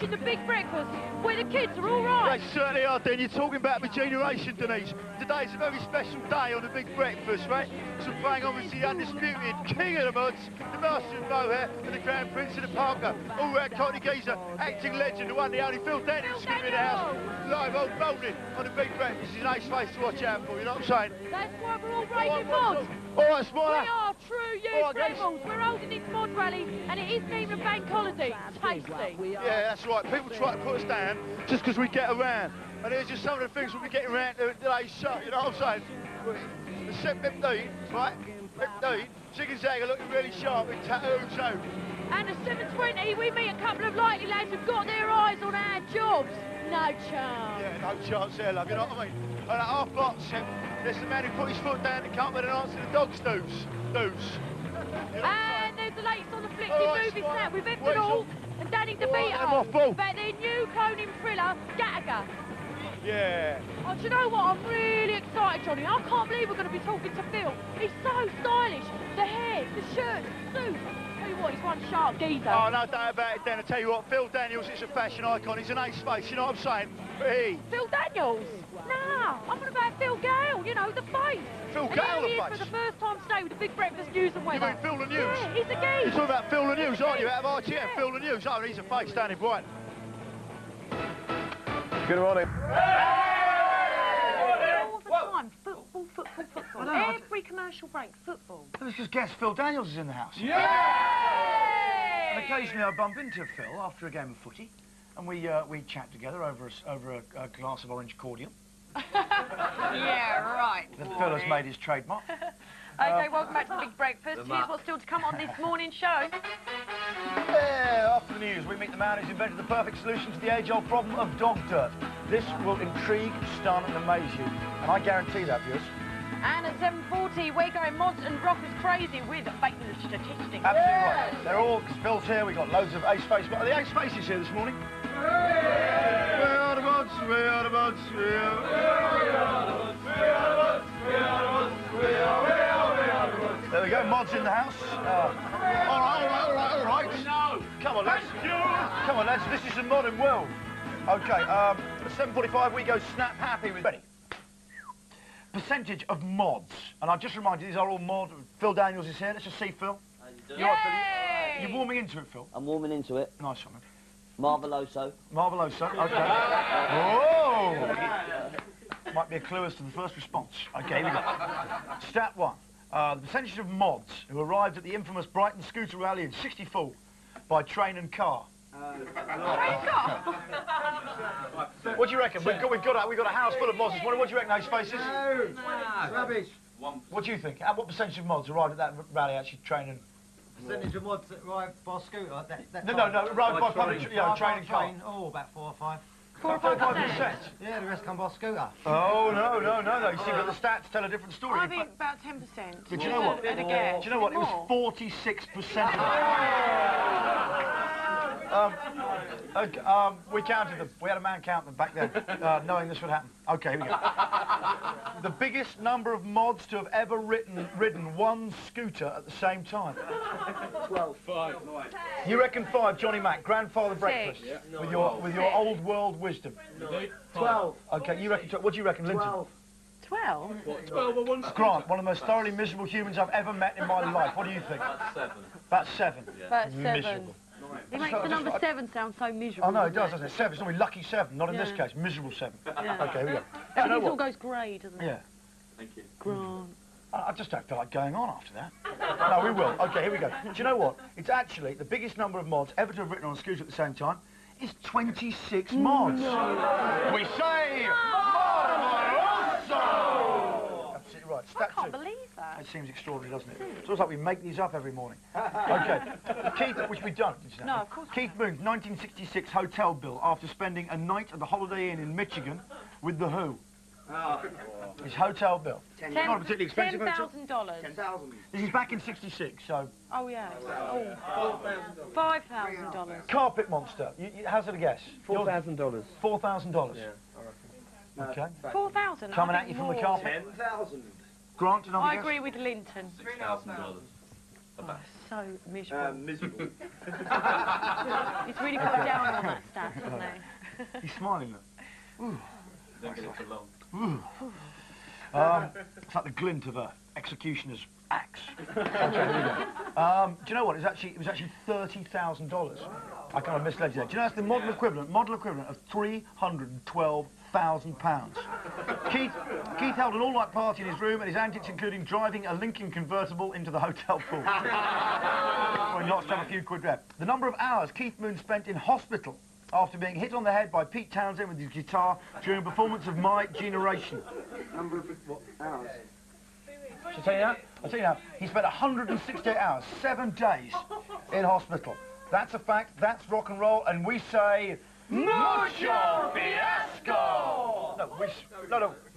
watching the Big Breakfast, where the kids are all right. They certainly are, Dean. You're talking about my generation, Denise. Today's a very special day on the Big Breakfast, right? So playing obviously the undisputed king of the mods, the master of mohair, and the Grand Prince of the Parker. All-round Cockney geezer, acting legend, the one, the only Phil Daniels going to be in the house. Live old bowling on the Big Breakfast. He's a nice face to watch out for, you know what I'm saying? That's why we're all raving mods. All right, Smiler. We are true youth rebels. We're holding this mod rally, and it isn't even a bank holiday. Tasty. Yeah, that's right. People try to put us down just because we get around. And here's just some of the things we'll be getting around today's show, you know what I'm saying? The set 15, right? 15, Chicken Zagger looking really sharp in tattoo too. And at 7:20, we meet a couple of likely lads who've got their eyes on our jobs. No chance. Yeah, no chance there, love, you know what I mean? And at half past 7, there's the man who put his foot down to come with an answer to the dog's doos. And there's the latest on the Flixie movie snap with Evan Hall and Danny DeVito about their new cloning thriller, Gattaca. Yeah. Oh, do you know what? I'm really excited, Johnny. I can't believe we're going to be talking to Phil. He's so stylish. The hair, the shirt, the suit. Tell you what, he's one sharp geezer. Oh, no doubt about it, Dan. I tell you what, Phil Daniels is a fashion icon. He's an ace face, you know what I'm saying? But he... Phil Daniels? Nah, I'm on about Phil Gale, you know, the face. Phil Gale, the face? For the first time today with the Big Breakfast News and Weather. You mean Phil the News? Yeah, he's a geek. You're talking about Phil the News, aren't you, out of RTM? Yeah. Phil the News. Oh, he's a face down in Brighton. Good morning. Football. Every commercial break, football. Let's just guess Phil Daniels is in the house. Yeah! And occasionally I bump into Phil after a game of footy, and we chat together over a glass of orange cordial. Yeah, right. That Phil has made his trademark. Okay, welcome back to the Big Breakfast. Here's what's still to come on this morning's show. Yeah, after the news, we meet the man who's invented the perfect solution to the age-old problem of dog dirt. This will intrigue, stun and amaze you, and I guarantee that, viewers. And at 7:40, we're going mods and rockers crazy with fake statistics. Absolutely right. They're all, because Phil's here, we've got loads of ace faces. Are the ace faces here this morning? We are the mods, we are the mods, we are the mods, we are the mods, we are the mods, we are the mods. There we go, mods in the house. All right. No. Come on, lads. Come on, lads, this is the modern world. Okay, at 7:45, we go snap happy with Benny. Percentage of mods, and I'll just remind you, these are all mod. Phil Daniels is here. Let's just see Phil. How you doing? You're warming into it, Phil. I'm warming into it. Nice one, man. Marveloso. Marveloso. Okay. Oh! Might be a clue as to the first response. Okay, here we go. Stat 1. The percentage of mods who arrived at the infamous Brighton Scooter Rally in '64 by train and car. What do you reckon? We've got a house full of mods this morning. What do you reckon, those faces? No, rubbish. What do you think? What percentage of mods arrived at that rally actually training? Percentage of mods that arrived by scooter. No, arrived by public, train and car. Oh, about 4 or 5. 4 or 5%. Yeah, the rest come by scooter. Oh no! You see, but the stats tell a different story. I think about 10%. But you know what? And again, do you know what? It was 46%. We counted them. We had a man count them back then, knowing this would happen. Okay, here we go. The biggest number of mods to have ever ridden one scooter at the same time. 12. 5. You reckon 5, Johnny Mac, grandfather breakfast, with your old world wisdom. 12. Okay, you reckon? What do you reckon, Linton? 12. What, 12 or 1? Grant, one of the most thoroughly miserable humans I've ever met in my life. What do you think? About 7. About 7. Yeah. About 7. Miserable. It makes the number 7 sound so miserable. Oh no, it does, doesn't it? 7. It's normally lucky 7, not in this case. Miserable 7. Yeah. Okay, here we go. It all goes grey, doesn't it? Yeah. Thank you. Grant. I just don't feel like going on after that. No, we will. Okay, here we go. Do you know what? It's actually the biggest number of mods ever to have written on a scooter at the same time is 26 mods. No. We say Marveloso! Absolutely right. I can't believe that. It seems extraordinary, doesn't it? It's almost like we make these up every morning. Okay. Keith, which we don't. No, of course. Keith Moon's 1966 hotel bill after spending a night at the Holiday Inn in Michigan with The Who. His hotel bill. Not a particularly expensive hotel. $10,000. 10,000. This is back in '66, so... Oh, yeah. Oh. $5,000. Carpet monster. Hazard a guess. $4,000. $4,000. Yeah, I reckon. Okay. 4,000. Coming at you from the carpet. 10,000. Grant, another I guess? agree with Linton. $6,000. Oh, so miserable. Miserable. He's really come down on that stat, hasn't he? He's smiling, look. Don't get it for long. It's like the glint of a executioner's axe. Okay, here we go. Do you know what? It was actually $30,000. I kind of misled you there. Do you know that's the model equivalent of £312,000. Keith held an all-night party in his room, and his antics including driving a Lincoln convertible into the hotel pool. Well, he lost a few quid there. The number of hours Keith Moon spent in hospital after being hit on the head by Pete Townsend with his guitar during a performance of My Generation. Number of what, hours? Shall I tell you that? I'll tell you now. He spent 168 hours, 7 days in hospital. That's a fact, that's rock and roll, and we say... Mucho fiasco! No,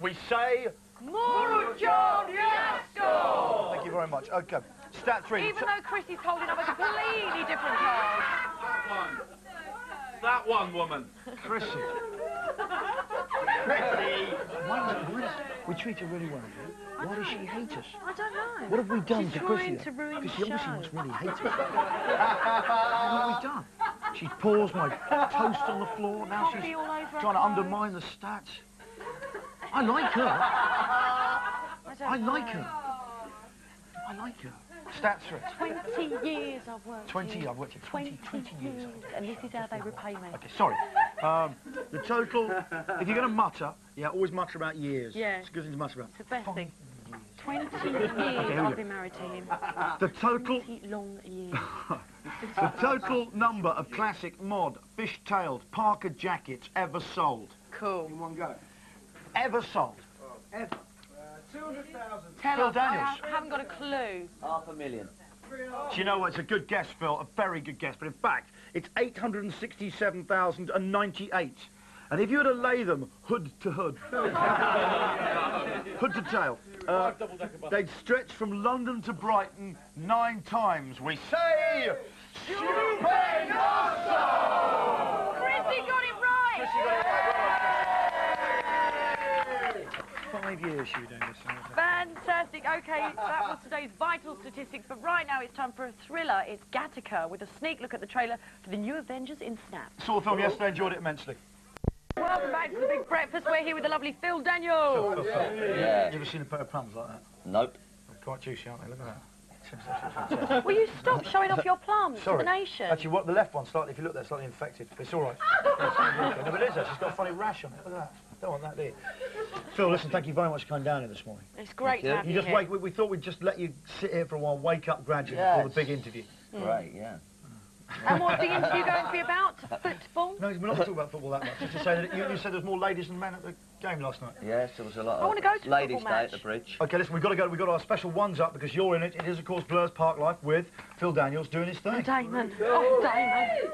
we say... Mucho fiasco! Thank you very much. Okay, stat 3. Even though Chrissy's holding up a completely different card. That one, woman. Chrissy. We treat her really well, Why does she hate us? I don't know. What have we done She's to Chrissy? trying to ruin Because the she obviously show. must really hate us. What have we done? She pours my toast on the floor, now she's Coffee all over her trying to clothes. undermine the stats. I like her. I like her. I like her. Stats 3. 20 years I've worked 20, here. I've worked here 20 years. And this is how they repay me. Okay, sorry. The total, if you're going to mutter, always mutter about years. Yeah. It's a good thing to mutter about. It's the best thing. 20 years here we I've go. been married to him. The total... 20 long years. The total number of classic mod, fish-tailed, Parker jackets ever sold. Cool. In one go. Ever sold. Ever. 200,000. Tell Phil us, Daniels. I haven't got a clue. $500,000. Do you know what? It's a good guess, Phil. A very good guess. But in fact, it's 867,098. And if you were to lay them hood to hood, hood to tail, they'd stretch from London to Brighton 9 times. We say, Stupenoso! Chrissy got it right! 5 years you were doing this. Fantastic. Okay, that was today's vital statistics. But right now it's time for a thriller. It's Gattaca with a sneak look at the trailer for the new Avengers in Snap. Saw the film yesterday, enjoyed it immensely. Welcome back to the Big Breakfast. We're here with the lovely Phil Daniels. Yeah. You ever seen a pair of plums like that? Nope. They're quite juicy, aren't they? Look at that. Will you stop showing off your plums Sorry. to the nation? Actually, what the left one slightly, if you look there, slightly infected. But it's all right. No, but it is. She's got a funny rash on it. Look at that. Don't want that, do you? Phil, listen, thank you very much for coming down here this morning. It's great to you. have You you just here. wait. We thought we'd just let you sit here for a while, wake up gradually Yes. before the big interview. Great, yeah. And what's the interview going to be about? Football? No, we're not talking about football that much. Just to say that you said there was more ladies than men at the game last night. Yes, there was a lot I wanna of go to a ladies' football day at match. the bridge. Okay, listen, we've got to go. We've got our special ones up because you're in it. It is, of course, Blur's Park Life with Phil Daniels doing his thing. Damon. Oh, Damon.